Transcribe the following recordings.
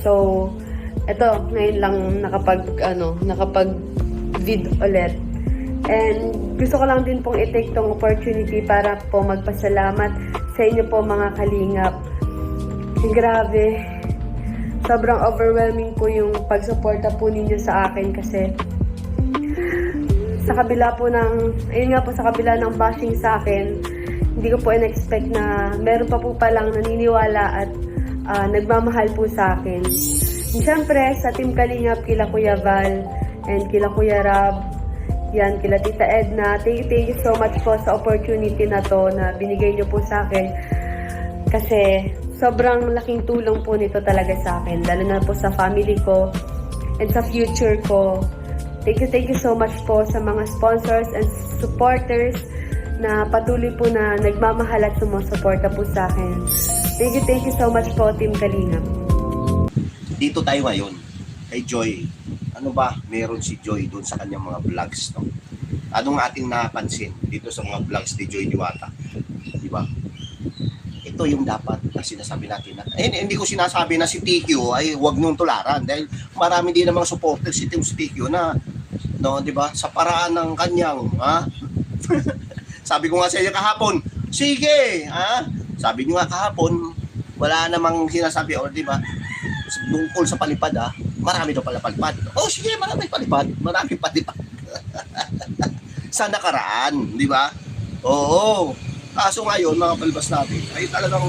So, eto, ngayon lang nakapag vid ulit. And gusto ko lang din pong i-take tong opportunity para po magpasalamat sa inyo po mga kalingap. Grabe. Sobrang overwhelming po yung pagsuporta po ninyo sa akin kasi sa kabila po sa kabila ng bashing sa akin, hindi ko po in-expect na meron pa po palang naniniwala at nagmamahal po sa akin. And syempre, sa Team Kalingap, kila Kuya Val and kila Kuya Rab, yan, kila Tita Edna, thank you so much po sa opportunity na to na binigay nyo po sa akin. Kasi sobrang laking tulong po nito talaga sa akin, lalo na po sa family ko and sa future ko. Thank you so much po sa mga sponsors and supporters na patuloy po na nagmamahal at sumusuporta po sa akin. Thank you so much po, Team Kalingap. Dito tayo ngayon kay Joy. Ano ba meron si Joy doon sa kanyang mga vlogs, no? Anong ating napansin dito sa mga vlogs ni Joy Diwata? Di ba? Ito yung dapat na sinasabi natin. Hindi ko sinasabi na si TQ ay huwag niyong tularan dahil marami din namang supporters si TQ na, no, di ba? Sa paraan ng kanyang, sabi ko nga sa inyo kahapon, sige, sabi niyo nga kahapon, wala namang sinasabi, di ba? Tungkol sa palipad, marami daw pala palipad. Oh, sige, marami palipad. Marami palipad. Sa nakaraan, di ba? Oo. Kaso ngayon, mga palibas natin, ay talagang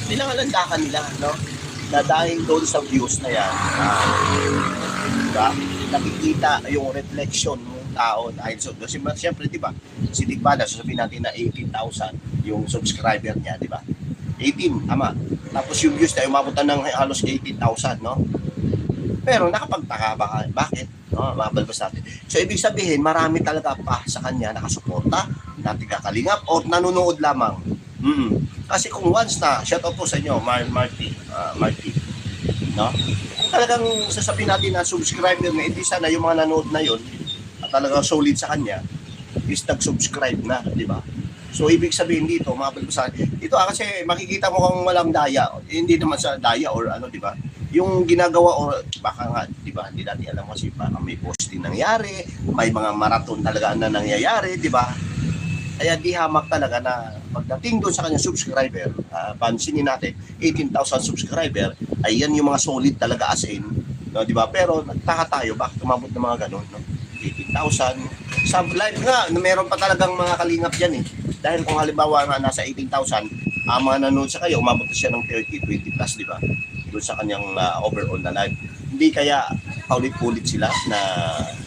pinangalandakan nila, no? Na dahil doon sa views na yan, diba? Nakikita yung reflection ng tao dahil so, siyempre, di ba? Si Tigbada, sasabihin natin na 18,000 yung subscriber niya, di ba? 18, ama. Tapos yung views na umabutan ng halos 18,000, no? Pero nakapagtaka ba? Bakit? No, mga balbas natin. So, ibig sabihin, marami talaga pa sa kanya nakasuporta, natin kakalingap, o nanonood lamang. Kasi kung once na, shout out po sa inyo, Marty, no? Kung talagang sasabihin natin na subscriber na, hindi sana yung mga nanood na yun, at talagang solid sa kanya, is nag-subscribe na, di ba? So, ibig sabihin dito, mga balbasan, ito kasi makikita mo kung walang daya, hindi naman sa daya or ano, di ba? Yung ginagawa or baka nga, di ba, hindi natin alam kasi baka may posting nangyari, may mga marathon talaga na nangyayari, di ba? Kaya di hamak talaga na pagdating doon sa kanyang subscriber, pansinin natin, 18,000 subscriber, ay yan yung mga solid talaga as in, no, di ba? Pero nagtaka tayo, bakit umabot ng mga ganun, no? 18,000. Sa live nga, meron pa talagang mga kalingap yan eh. Dahil kung halimbawa nga nasa 18,000, mga nanood sa kayo, umabot na siya ng 30, 20 plus, di ba? Doon sa kanyang overall na live. Hindi kaya paulit-ulit sila na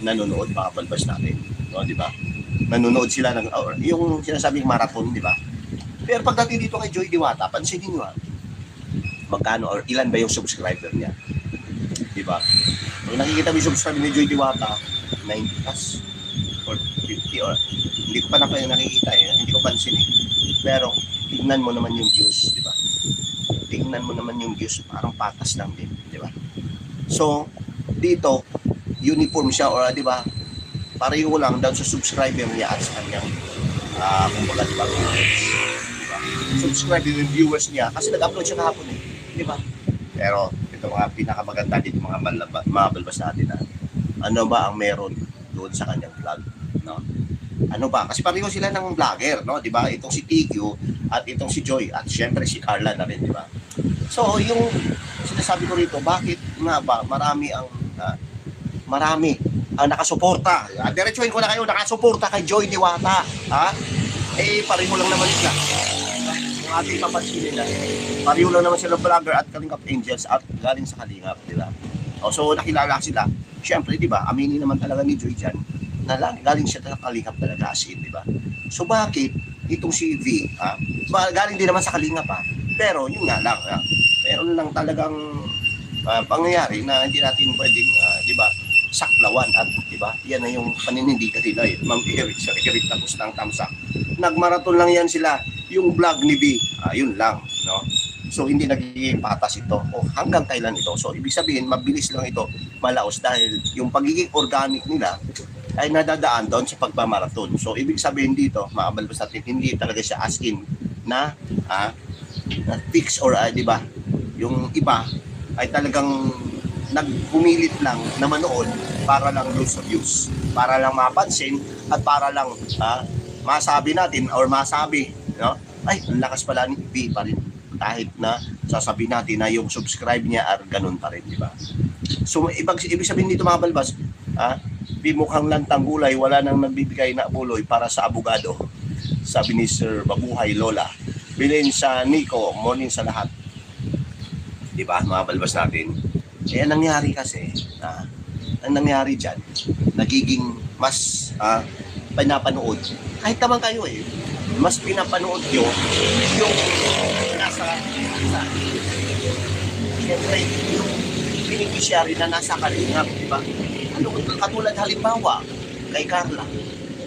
nanonood, mga balbas natin. No, di ba? Nanonood sila ng yung sinasabing marathon, di ba? Pero pagdating dito kay Joy Diwata, pansinin nyo magkano or ilan ba yung subscriber niya? Di ba? Kung nakikita mo yung subscriber ni Joy Diwata, 90 plus or 50 or hindi ko pa nakikita hindi ko pansin Pero tingnan mo naman yung views, di ba? Tingnan mo naman yung views, parang patas lang din, di ba? So, dito, uniform siya or di ba? Pareho lang down sa subscriber niya at sa kanyang kumbaga, di ba? Subscriber yung viewers niya kasi nag-upload siya kahapon di ba? Pero ito mga pinakamaganda dito mga balbas natin ano ba ang meron doon sa kanyang vlog, no? Ano ba? Kasi pareho sila ng vlogger, no? Di ba? Itong si TQ at itong si Joy at syempre si Carla na rin, di ba? So, yung sinasabi ko rito, bakit nga ba marami ang nakasuporta? Diretsuhin ko na kayo, nakasuporta kay Joy Diwata, pareho lang naman sila. Kung ating papansinin na, pareho lang naman sila vlogger at Kalingap Angels at galing sa Kalingap, di ba? So, nakilala sila. Siyempre, di ba, aminin naman talaga ni Joy dyan na galing siya talaga Kalingap talaga asin, di ba? So, bakit itong si V, galing din naman sa Kalingap, pero yun nga lang, meron lang talagang pangyayari na hindi natin pwedeng, di ba, saklawan at di ba, yan na yung paninindigan nila Ma'am Eric, sa Eric tapos ng tamsak. Nagmaraton lang yan sila, yung vlog ni V, yun lang, no? So, hindi nagiging patas ito. O, hanggang kailan ito? So, ibig sabihin, mabilis lang ito malaos dahil yung pagiging organic nila ay nadadaan doon sa pagmamaraton. So, ibig sabihin dito, makabalbas natin, hindi talaga siya as in na fix or, di ba, yung iba, ay talagang nagpumilit lang na manood para lang doon sa views, para lang mapansin at para lang masabi natin or masabi, no? Ay, ang lakas pala ni B pa rin, kahit na sasabihin natin na yung subscribe niya ar ganun pa rin, di ba? So ibig sabihin dito mga balbas, B mukhang lantang gulay, wala nang nagbibigay na buloy para sa abogado, sabi ni Sir Babuhay Lola. Bilin sa Nico, morning sa lahat, di ba mga balbas natin? Eh, ang nangyari kasi, ang nangyari dyan, nagiging mas pinapanood. Kahit naman kayo mas pinapanood nyo yung nasa siyempre, yung beneficiary na nasa kalingap, di ba? Ano, katulad halimbawa kay Carla,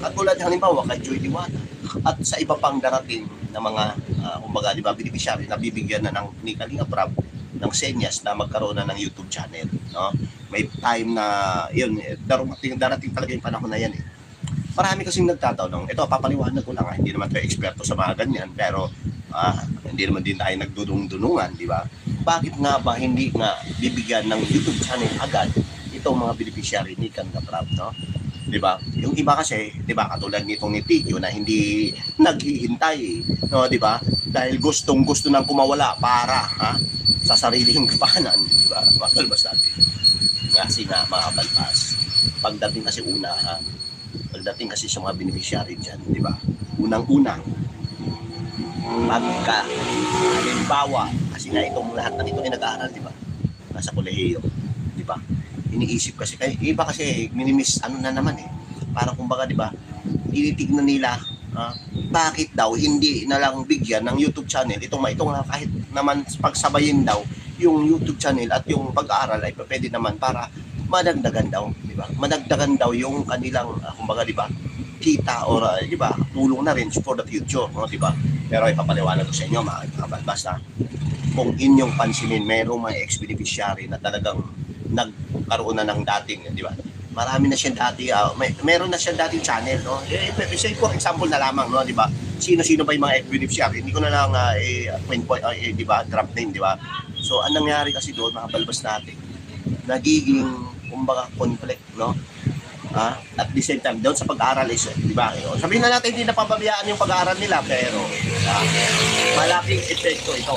katulad halimbawa kay Joy Diwata, at sa iba pang darating na mga, kumbaga, di ba, beneficiary na bibigyan na ni Kalinga Prab ng senyas na magkaroon na ng YouTube channel, no? May time na yun, darating talaga yung panahon na yan Marami kasing nagtatanong, ito papaliwanag ko lang, hindi naman tayo eksperto sa mga ganyan, pero hindi naman din tayo nagdudung-dunungan, di ba? Bakit nga ba hindi nga bibigyan ng YouTube channel agad itong mga beneficiary ni Kalinga Prab, no? Di ba? Yung iba kasi, di ba, katulad nitong ni Tikyo na hindi naghihintay, no, di ba? Dahil gustong-gusto nang kumawala para sa sariling kapanan, di ba? Makalbas natin. Kasi nga mga balbas, pagdating kasi pagdating kasi sa mga beneficiary dyan, di ba? Unang-unang, halimbawa, kasi nga itong lahat na ito ay nag-aaral, di ba? Nasa kolehiyo, di ba? Iniisip kasi, iba kasi minimiss, na naman parang kumbaga, di ba? Tinitignan nila, bakit daw hindi na lang bigyan ng YouTube channel itong kahit naman pagsabayin daw yung YouTube channel at yung pag-aaral ay pwede naman para madagdagan daw, di ba? Madagdagan daw yung kanilang kumbaga, di ba, kita or di ba, tulong na rin for the future, no, di ba? Pero ipapaliwanag ko sa inyo mga balbas, kung inyong pansinin, mayroong mga ex-beneficiary na talagang nagkaroon na ng dating, di ba? Marami na siya dati, meron na siya dating channel, no? Say for example na lamang, no, di ba? Sino-sino ba yung mga ex-beneficiary? Hindi ko na lang di ba, drop name, di ba? So, anong nangyari kasi doon, mga balbas natin, nagiging kumbaga conflict, no? At the same time, doon sa pag-aaral di ba? Sabihin na natin, hindi napapabayaan yung pag-aaral nila, pero malaking epekto ito,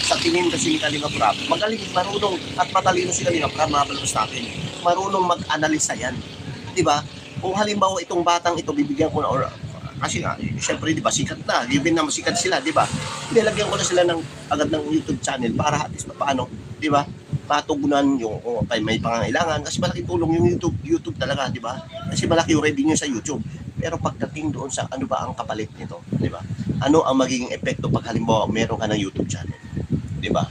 sa tingin kasi ni Kalinga Prab, magaling, marunong at matalino si Kalinga Prab, mga balbas natin. Marunong mag-analisa yan, di ba? Kung halimbawa itong batang ito, bibigyan ko na, or kasi nga, syempre, di ba, sikat na, given na sikat sila, di ba? Nilagyan ko na sila agad ng YouTube channel para at least paano, di ba? Matugunan yung may pangangailangan kasi malaking tulong yung YouTube talaga, di ba? Kasi malaki yung revenue sa YouTube. Pero pagdating doon sa ano ba ang kapalit nito, di ba? Ano ang magiging epekto pag halimbawa meron ka ng YouTube channel, di ba?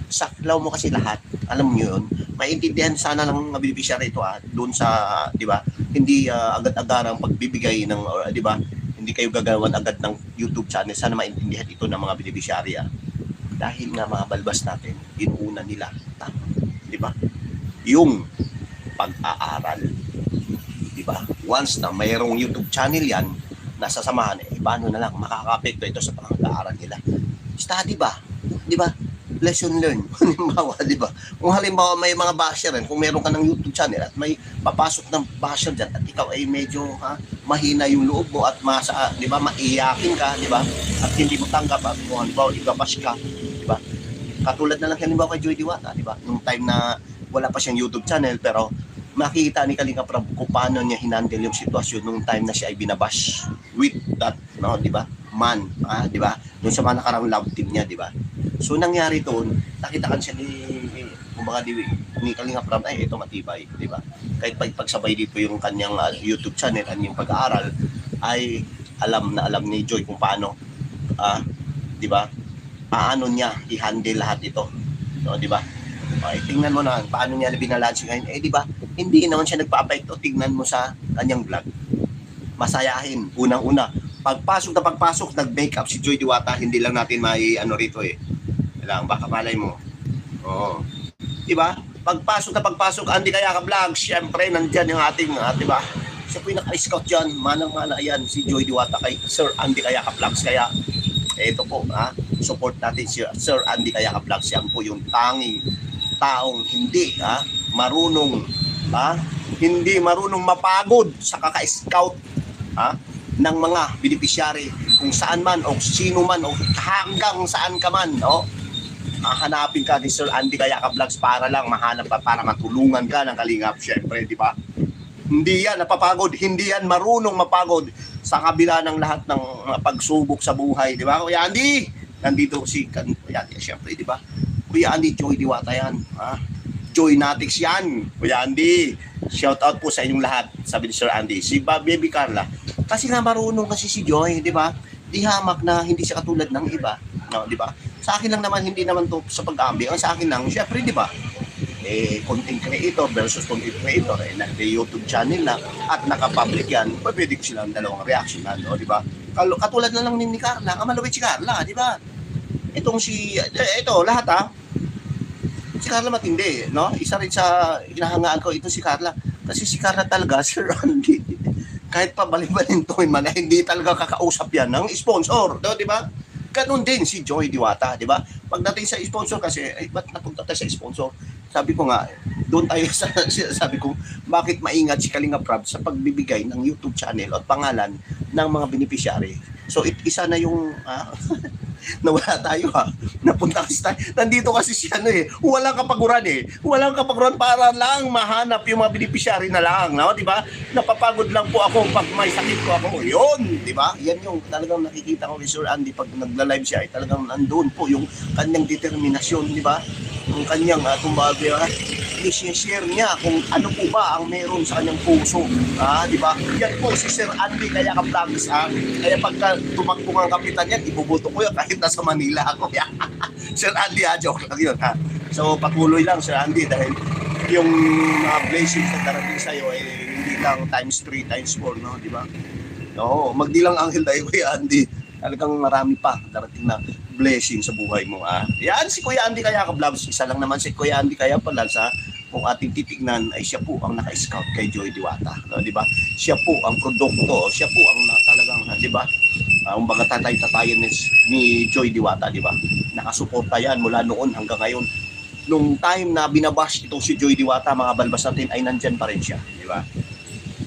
Saklaw mo kasi lahat, alam niyo yun. Maintindihan sana ng mga beneficiary ito doon sa, di ba? Hindi agad-agarang pagbibigay ng, di ba? Hindi kayo gagawan agad ng YouTube channel. Sana maintindihan ito ng mga beneficiary dahil nga mga balbas natin, inuuna nila, di ba? Yung pag-aaral, di ba? Once na mayroong YouTube channel yan, nasasamahan, paano na lang makaka-apekto ito sa pag-aaral nila? Study ba? Di ba? Lesson learn. Halimbawa, di ba? Kung halimbawa may mga basher kung meron ka ng YouTube channel at may papasok ng basher dyan at ikaw ay medyo mahina yung loob mo at di ba, maiyakin ka, di ba? At hindi mo tanggap at kung halimbawa ibabash ka, di ba? Katulad na lang halimbawa kay Joy Diwata, di ba? Nung time na wala pa siyang YouTube channel pero makikita ni Kalinga Prab kung paano niya hinandle yung sitwasyon nung time na siya ay binabash with that, no, di ba? Man, di ba? Doon sa mga nakarang love team niya, di ba? So nangyari doon, nakita siya ni Kalinga Prab, ay ito matibay, di ba? Kahit pagsabay dito yung kanyang YouTube channel at yung pag-aaral, ay alam ni Joy kung paano, di ba? Paano niya i-handle lahat ito, no, di ba? Okay, tingnan mo na paano niya binalansi ngayon. Di ba? Hindi naman siya nagpa-apekto. Tingnan mo sa kanyang vlog. Masayahin. Unang-una, pagpasok, nag-makeup si Joy Diwata, hindi lang natin rito lang, baka malay mo. Oo. Di ba? Pagpasok, Andy Kayaka Vlog, syempre, nandyan yung ating, di ba? Siya po yung naka-scout dyan, manang-mana yan, si Joy Diwata kay Sir Andy Kayaka Vlogs. Kaya, ito po, support natin si Sir Andy Kayaka Vlogs. Yan po yung tanging taong hindi marunong hindi marunong mapagod sa kaka-scout ng mga beneficiary kung saan man o sino man o hanggang saan ka man, hanapin ka ni Sir Andy Kayaka Vlogs para lang mahanap ka, para matulungan ka ng kalingap, syempre, di ba? Hindi yan napapagod, hindi yan marunong mapagod sa kabila ng lahat ng pagsubok sa buhay, di ba? Kuya Andy, nandito si Kuya Andy, syempre, di ba? Kuya Andy, Joy Diwata yan, Joy Natics yan, Kuya Andy. Shout out po sa inyong lahat, sabi ni Sir Andy. Si Baby Carla, kasi nga marunong kasi si Joy, di ba? Di hamak na hindi siya katulad ng iba, no, di ba? Sa akin lang naman, hindi naman to sa pag-aambi. Ang sa akin lang, syempre, di ba? Content creator versus content creator, YouTube channel na at naka-public yan, pwede ko silang dalawang reaction na, no, di ba? Katulad na lang ni Carla, kamalawit si Carla, di ba? Itong ito, lahat si Carla matindi, no? Isa rin sa hinahangaan ko, ito si Carla. Kasi si Carla talaga, Sir Andy, kahit pa balibalin to, hindi talaga kakausap yan ng sponsor, no, di ba? Ganun din si Joy Diwata, di ba? Pagdating sa sponsor kasi, ba't napunta tayo sa sponsor? Sabi ko nga, doon tayo sabi ko, bakit maingat si Kalinga Prab sa pagbibigay ng YouTube channel at pangalan ng mga beneficiary. So, isa na yung nawala tayo napunta kasi tayo. Nandito kasi si walang kapaguran Walang kapaguran para lang mahanap yung mga beneficiary na lang, no? Di ba? Napapagod lang po ako pag may sakit ko ako. Yun, di ba? Yan yung talagang nakikita ko kay Sir Andy pag nagla-live siya, talagang nandoon po yung kanyang determinasyon, di ba? Yung kanyang tumbabi, i-share niya kung ano po ba ang meron sa kanyang puso, di ba? Yan po si Sir Andy Kayaka Vlogs, kaya pagka tumakbo ang kapitan yan, ibubuto ko yan kahit nasa Manila ako. Sir Andy, joke lang yun, So, patuloy lang, Sir Andy, dahil yung blessings na darating sa'yo ay hindi lang times 3, times 4, no? Di ba? Oo, magdilang anghel tayo, Kuya Andy. Talagang marami pa darating na blessing sa buhay mo. Yan, si Kuya Andy Kayaka Vlogs. Isa lang naman si Kuya Andy Kayaka Vlogs, kung ating titignan ay siya po ang naka-scout kay Joy Diwata, no, di ba? Siya po ang produkto, siya po ang talagang, di ba? Kumbaga tatay-tatayan ni Joy Diwata, di ba? Nakasuporta yan mula noon hanggang ngayon. Nung time na binabash itong si Joy Diwata, mga balbas natin, ay nandyan pa rin siya, di ba?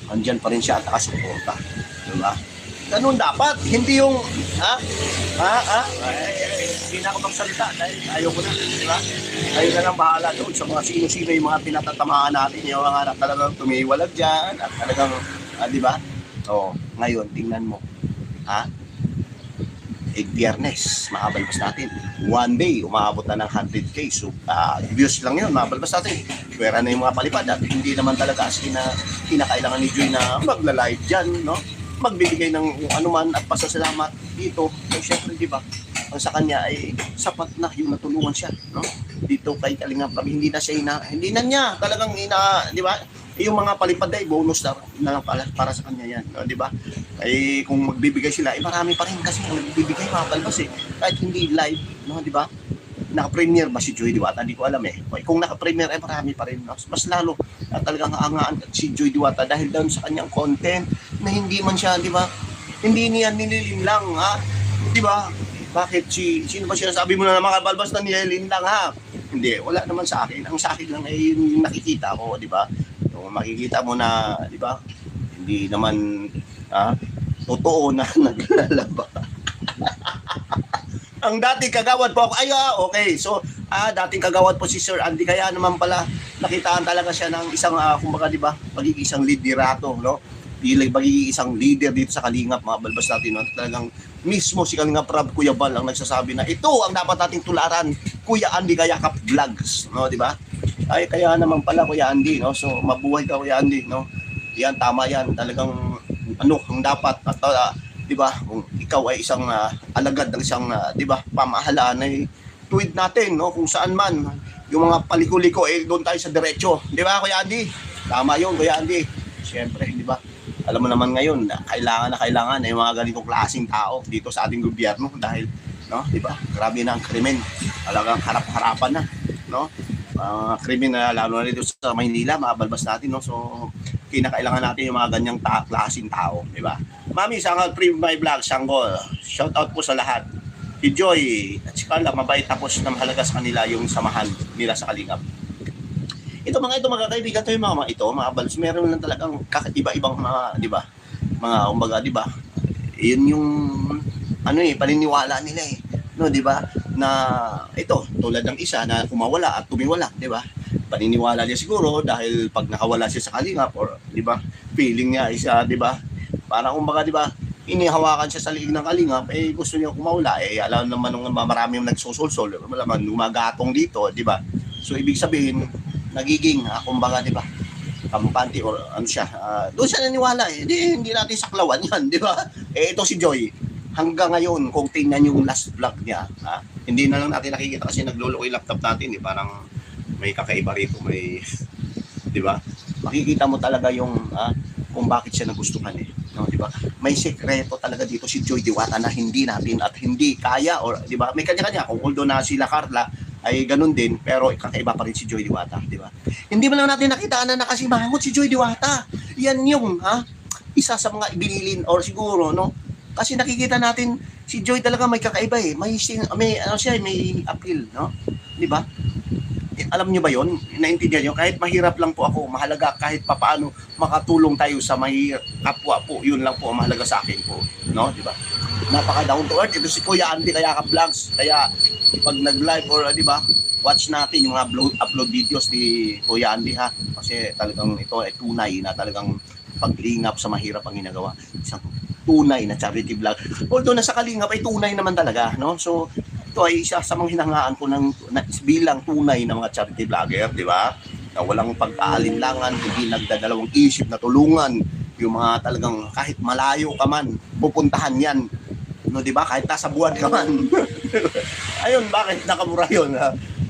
Nandyan pa rin siya at nakasuporta, di ba? Ganun dapat, hindi yung hindi na ako magsalita dahil ayoko na, di ba? Ayun na lang bahala doon sa mga sino-sino yung mga pinatatamaan natin, yung mga talagang tumiwalag dyan at talagang, di ba? Ngayon, tingnan mo, Biyernes, makabalbas natin. One day, umaabot na ng 100K. So, views lang yun, makabalbas natin. Pwera na yung mga palipad at hindi naman talaga as kinakailangan ni Joy na magla-live dyan, no? Magbibigay ng anuman at pasasalamat dito. So, syempre, di ba? Ang sa kanya ay sapat na yung natulungan siya, no? Dito kay Kalinga Prab, hindi na niya talagang di ba? Yung mga palipad ay bonus na para sa kanya yan, no? Di ba? Ay kung magbibigay sila, marami pa rin kasi nagbibigay mga balbas kahit hindi live, no? Di ba? Naka-premiere ba si Joy Diwata? Hindi ko alam Kung naka-premiere ay marami pa rin, no? Mas lalo talagang aangaan si Joy Diwata dahil doon sa kanyang content na hindi man siya, di ba? Hindi niya nililin lang, di ba? Bakit sino ba sinasabi mo na mga balbas na nililin lang, Hindi, wala naman sa akin. Ang sa akin lang ay yung nakikita ko, di ba? So, makikita mo na, di ba? Hindi naman totoo na naglalaba. Ang dating kagawad po ako, okay. So, dating kagawad po si Sir Andy, kaya naman pala nakitaan talaga siya ng isang, kumbaga, di ba? Pagiging isang liderato, no? Pagiging isang leader dito sa Kalingap, mga balbas natin, no? Talagang mismo si Kalinga Prab, Kuya Bal, ang nagsasabi na ito ang dapat nating tularan, Kuya Andy Kayaka Vlogs, no, di ba? Ay, kaya naman pala, Kuya Andy, no? So, mabuhay ka, Kuya Andy, no? Yan, tama yan. Talagang, ang dapat, at, di ba, kung ikaw ay isang alagad ng isang, di ba, pamahalaan, ay tuwid natin, no? Kung saan man, yung mga paliko-liko, doon tayo sa diretso. Di ba, Kuya Andy? Tama yun, Kuya Andy. Siyempre, di ba? Alam mo naman ngayon, kailangan ay mga ganitong klaseng tao dito sa ating gobyerno dahil, no, di ba? Grabe na ang krimen. Talagang harap-harapan na, no? Krimen na lalo na dito sa Maynila, mabalbas natin, no? So, kinakailangan natin yung mga ganyang klaseng tao, di ba? Mami, Sangal Pre My Vlog, Sanggol. Shout out po sa lahat. Si Joy at si Carla, mabait tapos na mahalaga sa kanila yung samahan nila sa Kalingap. Ito mga kaibigan, to yung mga ito, mga bals, meron lang talagang iba-ibang mga, di ba? Mga, umbaga, di ba? Yun yung, paniniwala nila eh. No, di ba? Na ito, tulad ng isa na kumawala at tumiwala, di ba? Paniniwala niya siguro dahil pag nakawala siya sa Kalingap or, di ba? Feeling niya isa, di ba? Parang umbaga, di ba? Inihawakan siya sa liig ng Kalingap, gusto niya kumawala, alam naman nung marami yung nagsusulsol, malaman gumagatong dito, di ba? So, ibig sabihin, nagiging, kumbaga, di ba? Kampante or ano siya, doon siya naniwala hindi natin saklawan yan, di ba? Ito si Joy, hanggang ngayon, kung tingnan yung last vlog niya, hindi na lang natin nakikita kasi nagluluko yung laptop natin, parang may kakaiba rito, may, di ba? Makikita mo talaga yung, kung bakit siya nagustuhan no, di ba? May sekreto talaga dito si Joy Diwata na hindi natin at hindi kaya or di ba? May kanya-kanya kung although na sila Carla ay ganun din pero kakaiba pa rin si Joy Diwata, di ba? Hindi man lang natin nakita na nakasimangot si Joy Diwata. Yan yung isa sa mga ibinilin or siguro no kasi nakikita natin si Joy talaga may kakaiba may appeal no, di ba? Alam niyo ba yon? Naintindihan niyo? Kahit mahirap lang po ako, mahalaga kahit papaano makatulong tayo sa may kapwa po. Yun lang po ang mahalaga sa akin po. No? Di ba? Napaka down to earth. Ito si Kuya Andy kaya ka-vlogs. Kaya pag nag-live or di ba, watch natin yung mga upload videos ni Kuya Andy ha. Kasi talagang ito ay tunay na talagang paglingap sa mahirap ang ginagawa. Isang tunay na charity vlog. Although nasa Kalingap ay tunay naman talaga, no? So ito ay isa sa mga hinahangaan ko bilang tunay na mga charity vlogger, di ba? Na walang pagkaalinlangan, hindi nagdadalawang isip na tulungan yung mga talagang kahit malayo ka man, pupuntahan yan. No, di ba? Kahit nasa buwan ka man. Ayun, bakit nakamura yun?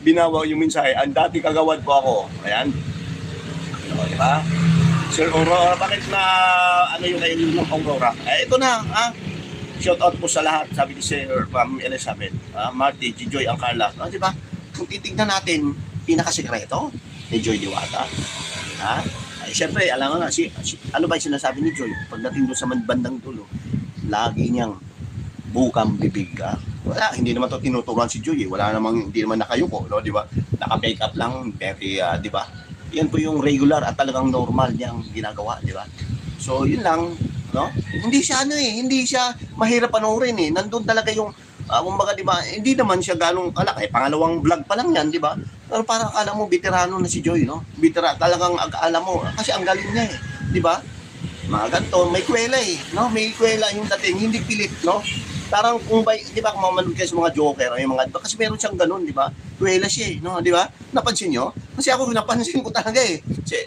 Binawa yung mensahe. Ang dati kagawad po ako. Ayan. No, di ba? Sir Aurora, bakit na yung kainin ng Aurora? Ito na, shout out po sa lahat, sabi ni Sir Ma'am Elizabeth, Marty, Joy, ang Carla. Di ba? Kung titignan natin, pinakasekreto ni Joy Diwata. Siyempre, alam mo na, ano ba yung sinasabi ni Joy? Pagdating doon sa bandang dulo, lagi niyang bukang bibig. Wala, hindi naman to tinuturuan si Joy. Hindi naman nakayuko, no? Di ba? Naka-make up lang, very, di ba? Yan po yung regular at talagang normal niyang ginagawa, di ba? So, yun lang. No? Hindi siya hindi siya mahirap panoorin Nandun talaga yung kumbaga di ba, hindi naman siya ganong pangalawang vlog pa lang yan, di ba? Pero parang akala mo veterano na si Joy, no? Talagang akala mo kasi ang galing niya di ba? Mga ganito, may kwela no? May kwela yung dating, hindi pilit, no? Parang kung di ba, kung mamanood kayo sa mga Joker, yung mga, kasi meron siyang ganun, di ba? Kwela siya no? Di ba? Napansin nyo? Kasi ako napansin ko talaga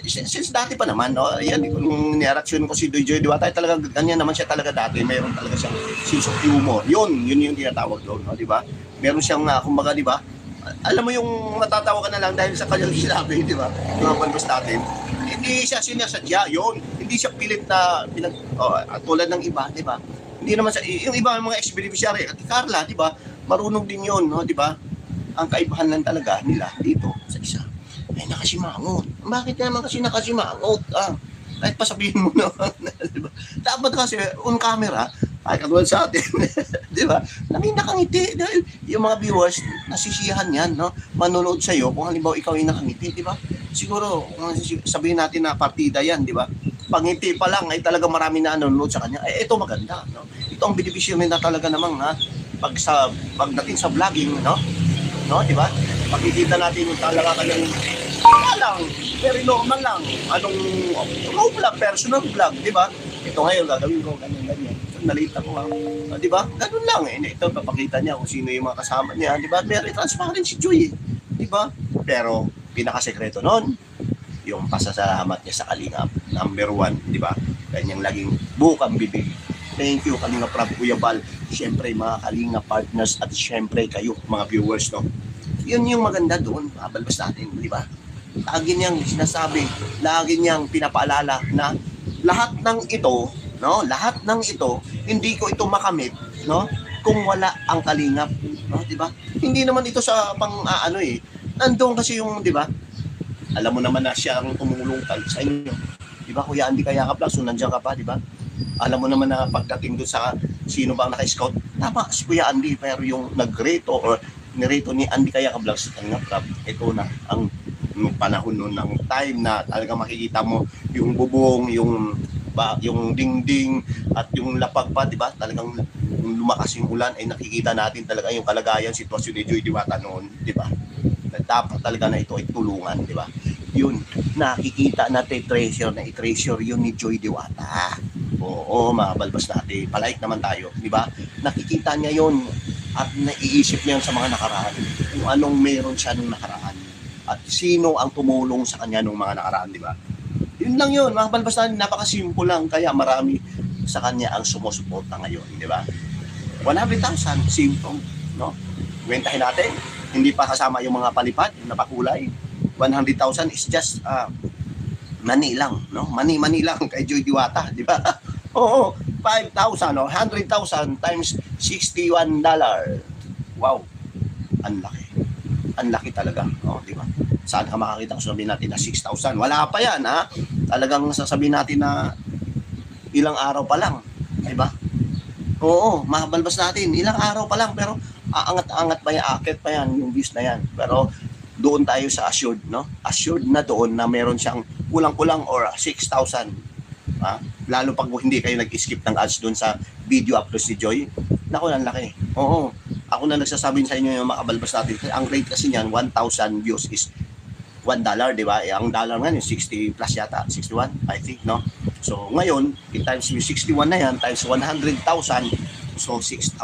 since dati pa naman, no? Yan, kung ni-reaction ko si Joy Diwata, talaga ganyan naman siya talaga dati. Meron talaga siyang sense of humor. Yun yung tinatawag doon, no? Di ba? Meron siyang, kumbaga, di ba? Alam mo yung matatawa ka na lang dahil sa kanyang sinabi, di ba? Mga palbas natin. Hindi siya sinasadya, yun. Hindi siya pilit na, tulad ng iba, di ba? Hindi naman yung iba mga ex-beneficiary at Carla, di ba? Marunong din yun, no? Di ba? Ang kaibahan lang talaga nila dito sa isa ay nakasimangot. Bakit naman kasi nakasimangot? Kahit pa sabihin mo na, di ba? Dapat kasi on camera, ay katulad sa atin, di ba? Nakangiti dahil yung mga viewers nasisiyahan yan, no? Manonood sa iyo kung halimbawa ikaw ay nakangiti, di ba? Siguro kung sabihin natin na partida yan, di ba? Pangiti pa lang ay talaga marami na nanonood sa kanya. Ito maganda, no? Ito ang benepisyo na talaga namang pagdating sa vlogging, no? No, di ba? Makikita natin yung talaga kanyang lang, very normal lang. Anong vlog, personal vlog, di ba? Ito ngayon gagawin ko ganyan. Nalita ko di ba? Ganun lang Ito papakita niya kung sino yung mga kasama niya, di ba? Very transparent si Joy, di ba? Pero pinakasekreto noon, yung pasasalamat niya sa Kalingap, number 1, di ba? Kanyang laging bukang bibig. Thank you, Kalingap Rob, Kuya Bal. Siyempre, mga Kalingap partners at siyempre kayo, mga viewers, no? Yun yung maganda doon, mabalbas natin, di ba? Lagi niyang sinasabi, lagi niyang pinapaalala na lahat ng ito, no? Lahat ng ito, hindi ko ito makamit, no? Kung wala ang Kalingap, no? Di ba? Hindi naman ito sa nandoon kasi yung, di ba? Alam mo naman na siya ang tumulong sa inyo. Di ba, Kuya Andy kaya ka plus, so nandiyan ka pa, di ba? Alam mo naman na pagdating doon sa sino bang naka-scout, tama si Kuya Andy, pero yung nag-reto or nireto ni Andy Kaya Ka-Vlogs, ang naprap, ito na ang nung panahon noon ng time na talaga makikita mo yung bubong, yung dingding at yung lapag pa, di ba? Talagang kung lumakas yung ulan ay nakikita natin talaga yung kalagayan, sitwasyon ni Joy Diwata noon, di ba? Dapat talaga na ito ay tulungan, di ba? Yun, nakikita natin treasure na i-treasure yun ni Joy Diwata. Oo, mga balbas natin. Palike naman tayo, di ba? Nakikita niya yun at naiisip niya sa mga nakaraan kung anong meron siya nung nakaraan at sino ang tumulong sa kanya nung mga nakaraan, di ba? Yun lang yun, mga balbas natin, napakasimple lang, kaya marami sa kanya ang sumusuporta ngayon, di ba? 100,000, simple, no? Kwentahin natin, hindi pa kasama yung mga palipad, yung napakulay. 100,000 is just money lang, no? Money lang kay Joy Diwata, di ba? Oo, 5,000 o 100,000 times $61. Wow, ang laki. Ang laki talaga, oh, di ba? Saan ka makakita kung sabihin natin na 6,000? Wala pa yan, ha? Talagang sasabihin natin na ilang araw pa lang, di ba? Oo, mabalbas natin, ilang araw pa lang, pero aangat-angat pa yan, akit pa yan, yung views na yan. Pero doon tayo sa assured, no? Assured na doon na meron siyang kulang-kulang or 6,000. Ha? Lalo pag hindi kayo nag-skip ng ads doon sa video upload si Joy. Naku, ang laki. Oo. Ako na nagsasabi sa inyo yung makabalbas natin. Ang rate kasi niyan, 1,000 views is $1, di ba? Eh, ang dollar nga yung 60 plus yata, 61, I think, no? So, ngayon, times yung 61 na yan, times 100,000, so 6,000.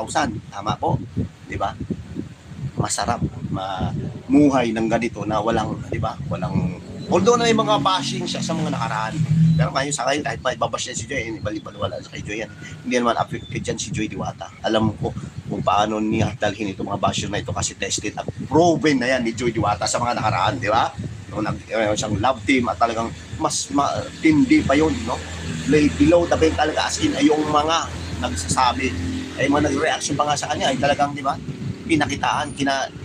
Tama po, di ba? Masarap mamuhay ng ganito na walang, di ba? Walang, although na may mga bashing siya sa mga nakaraan. Pero ngayon sa ngayon, kahit maibabash yan si Joy, bali-baliwala sa kay Joy yan. Hindi naman affected yan si Joy Diwata. Alam ko kung paano niya dalhin itong mga basher na ito kasi tested at proven na yan ni Joy Diwata sa mga nakaraan, di ba? Noong siyang love team at talagang mas matindi pa yun, no? Below the belt talaga, as in ay yung mga nagsasabi, ay mga nag-reaction pa nga sa kanya, ay talagang, di ba? Pinakitaan,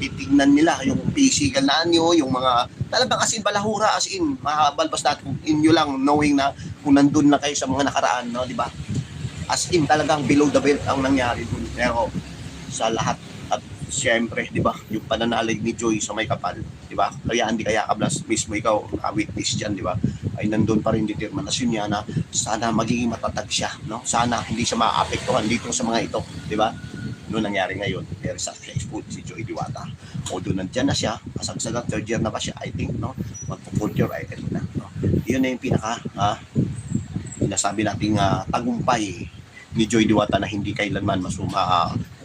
titignan nila yung physical na anyo, yung mga talagang as in balahura, as in mahabalbas natin kung inyo lang knowing na kung nandun na kayo sa mga nakaraan, no, di ba? As in talagang below the belt ang nangyari dun. Pero sa lahat at siyempre, di ba, yung pananalig ni Joy sa may kapal, di ba? Kaya hindi kaya kablas mismo ikaw witness diyan, di ba? Ay nandun pa rin determinasyon niya na sana magiging matatag siya, no? Sana hindi siya maapektuhan dito sa mga ito, di ba? Noon nangyari ngayon, very successful si Joy Diwata. O doon nandiyan na siya, kasagsagang third year na ba siya, I think, no? Magpo-fourth year, I think na, no? Yun na yung pinaka, nasabi nating tagumpay ni Joy Diwata na hindi kailanman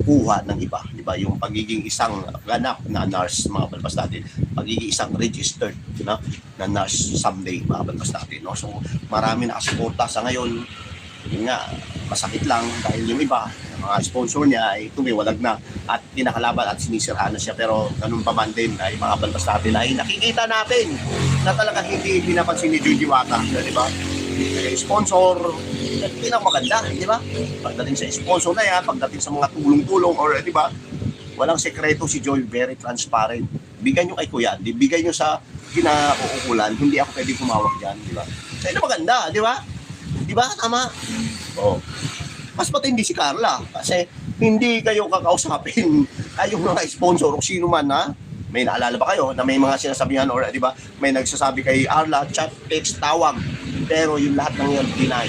kuha ng iba, di ba? Yung pagiging isang ganap na nurse, mga balbas natin, pagiging isang registered na nurse someday, mga balbas natin, no? So, marami na kasuporta sa ngayon. Yun nga, masakit lang dahil yung iba, mga sponsor niya ay tumiwalag na at kinakalaban at sinisiraan na siya, pero ganun pa man din ay mga balbas natin ay nakikita natin na talaga hindi pinapansin ni Joy Diwata, di ba? Sponsor, pinakamaganda, di ba? Pagdating sa sponsor na yan, pagdating sa mga tulong-tulong or di ba, walang sekreto si Joy, very transparent. Bigay nyo kay Kuya, bigay nyo sa kinauukulan, hindi ako pwede kumawag dyan, di ba? Sa ina maganda, di ba? Di ba? Tama? Oh. Mas matindi si Carla kasi hindi kayo kakausapin ay yung mga sponsor o sino man, ha? May naalala ba kayo na may mga sinasabihan or di ba may nagsasabi kay Arla, chat, text, tawag, pero yung lahat ng yun deny,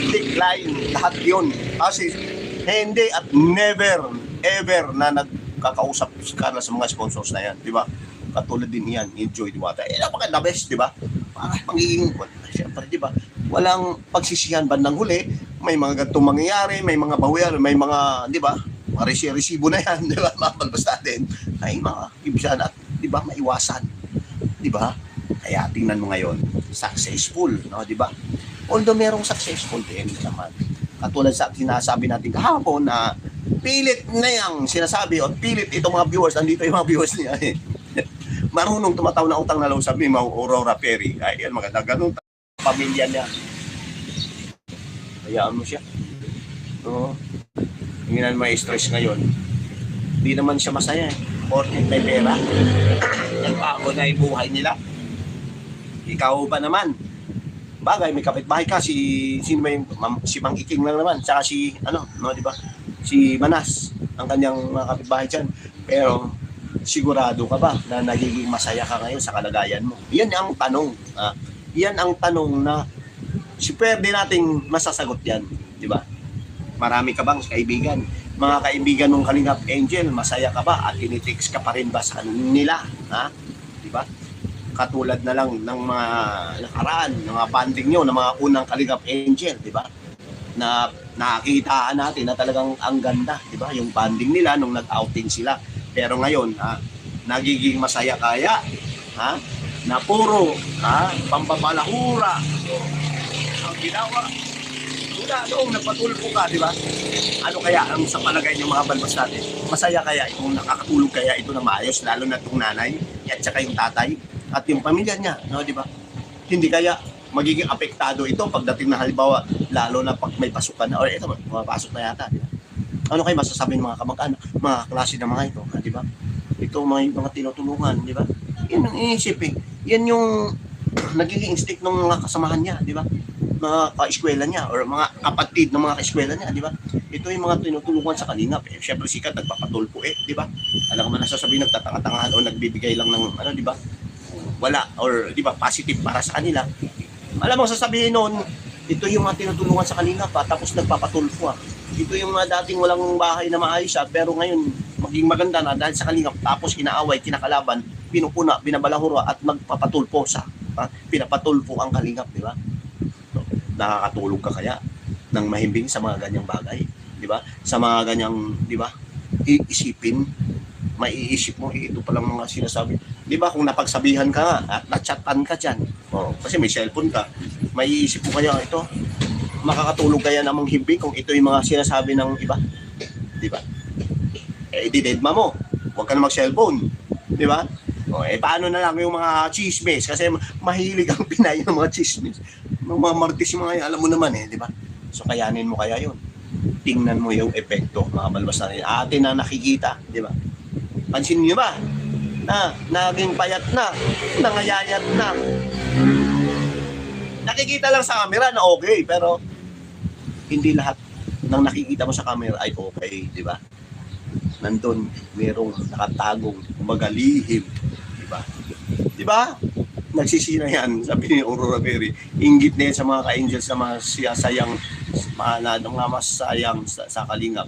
decline lahat yun kasi hindi at never ever na nagkakausap si Carla sa mga sponsors na yan, di ba? Katulad din yan, Joy Diwata. Napaka the best, di ba? Para pagiging, siyempre, di ba? Walang pagsisihan bandang huli, may mga ganitong mangyayari, may mga bawian, may mga, di ba? Mga resibo na yan, di ba? Mapalbas natin. Ay, mga ibsan at, di ba? Maiwasan. Di ba? Kaya tingnan mo ngayon, successful, no? Di ba? Although merong successful din naman. Katulad sa sinasabi natin kahapon na pilit na yung sinasabi o pilit itong mga viewers, andito yung mga viewers niya eh. Marunong tumataw na utang na loob, sabi ni Aurora Perry. Ay, yan, maganda. Ganun pamilya niya. Hayaan mo siya. Oo. Tingnan mo yung stress ngayon. Hindi naman siya masaya eh. Porket may pera. Nagbago na yung buhay nila. Ikaw ba naman? Bagay, may kapitbahay ka, sino ba yung, si Mang Iking lang naman, tsaka si, ano, no, di ba? Si Manas, ang kanyang mga kapitbahay dyan. Pero, sigurado ka ba na nagiging masaya ka ngayon sa kalagayan mo? Yan ang tanong. Yan ang tanong na si pwede nating masasagot yan, di ba? Marami ka bang kaibigan? Mga kaibigan ng Kalingap Angel, masaya ka ba? At tinitext ka pa rin ba sa nila? Ha? Di ba? Katulad na lang ng mga nakaraan, ng mga banding nyo, ng mga unang Kalingap Angel, di ba? Na nakikitaan natin na talagang ang ganda, di ba? Yung banding nila nung nag-outing sila. Pero ngayon, nagiging masaya kaya, na puro, pampapalahura. So, ang ginawa, wala, noong nagpatulpo ka, di ba? Ano kaya ang sa palagay ng mga balbas natin? Masaya kaya itong nakakatulog kaya ito na maayos, lalo na itong nanay, at saka yung tatay, at yung pamilya niya, no, di ba? Hindi kaya magiging apektado ito pagdating na halimbawa, lalo na pag may pasukan na, or ito, mapasok na yata, di ba? Ano kayo masasabi ng mga kamag-anak, mga klase ng mga ito, di ba? Ito mga tinutulungan, di ba? Yan ang inisip eh. Yan yung nagiging instinct ng mga kasamahan niya, di ba? Mga ka-eskwela niya or mga kapatid ng mga ka-eskwela niya, di ba? Ito yung mga tinutulungan sa Kalingap. Eh, syempre sikat, nagpapatulpo eh, di ba? Alam ko man nasasabihin, nagtatanga-tangahan o nagbibigay lang ng, ano, di ba? Wala, or di ba, positive para sa kanila. Alam mo, sasabihin noon, ito yung mga tinutulungan sa Kalingap, tapos nagpapatulpo. Ito yung mga dating walang bahay na maayos, pero ngayon, maging maganda na dahil sa Kalingap, tapos inaaway, kinakalaban, pinupuna, binabalahura, at magpapatulpo sa, pinapatulpo ang Kalingap, di ba? So, nakakatulog ka kaya ng mahimbing sa mga ganyang bagay, di ba? Sa mga ganyang, di ba? Iisipin, maiisip mo, ito palang mga sinasabi. Di ba kung napagsabihan ka nga at nachatan ka dyan, kasi may cellphone ka, maiisip mo kaya ito, makakatulog kaya namang himbing kung ito yung mga sinasabi ng iba, di ba? Eh, didedma mo, huwag ka na mag-cellphone, di ba? Paano na lang yung mga chismis, kasi mahilig ang Pinay ng mga chismis, ng mga martis yung mga yan, alam mo naman eh, di ba? So kayanin mo kaya yun. Tingnan mo yung epekto, mga balbas natin, atin na nakikita, di ba? Pansin niyo ba? Na naging payat na, nangayayat na. Nakikita lang sa camera na okay, pero hindi lahat ng nakikita mo sa camera ay okay, di ba? Nandun, merong nakatagong, kumbaga lihim, di ba? Di ba? Nagsisina yan, sabi ni Aurora Berry. Inggit na yan sa mga ka-angels na mga sayang, mga masayang sa Kalingap.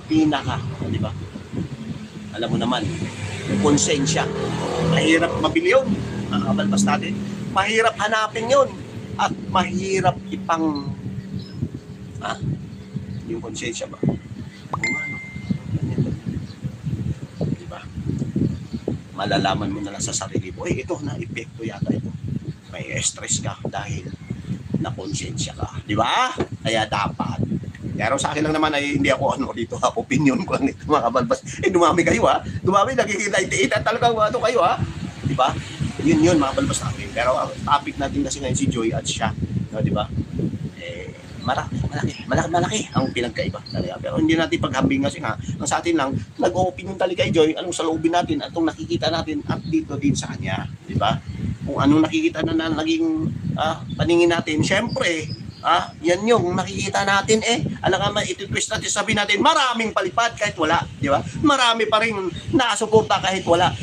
Pinaka, di ba? Alam mo naman, yung konsensya, mahirap mabili yun, nakabalbas natin. Mahirap hanapin yun, at mahirap ipang, yung konsensya ba? Diba? Malalaman mo na lang sa sarili mo, ito na, epekto yata ito. May stress ka dahil nakonsensya ka. Di ba? Kaya dapat. Pero sa akin lang naman ay hindi ako dito opinion ko lang ito mga kabalbas. Dumami kayo Dumami, nagkikita talagang ano kayo Di ba? Yun mga balbas natin. Pero ang topic natin kasi ngayon si Joy at siya. No, di ba? Malaki ang pinagkaiba talaga. Pero hindi natin paghambing kasi nga, ang sa atin lang, nag-opinion talaga kay Joy, anong saloobin natin, at itong nakikita natin at dito din sa kanya. Di ba? Kung anong nakikita na naging paningin natin, syempre, yan yung nakikita natin alam nga, iti-twist natin, sabi natin, maraming palipad kahit wala, di ba? Marami pa rin nakasuporta kahit wala.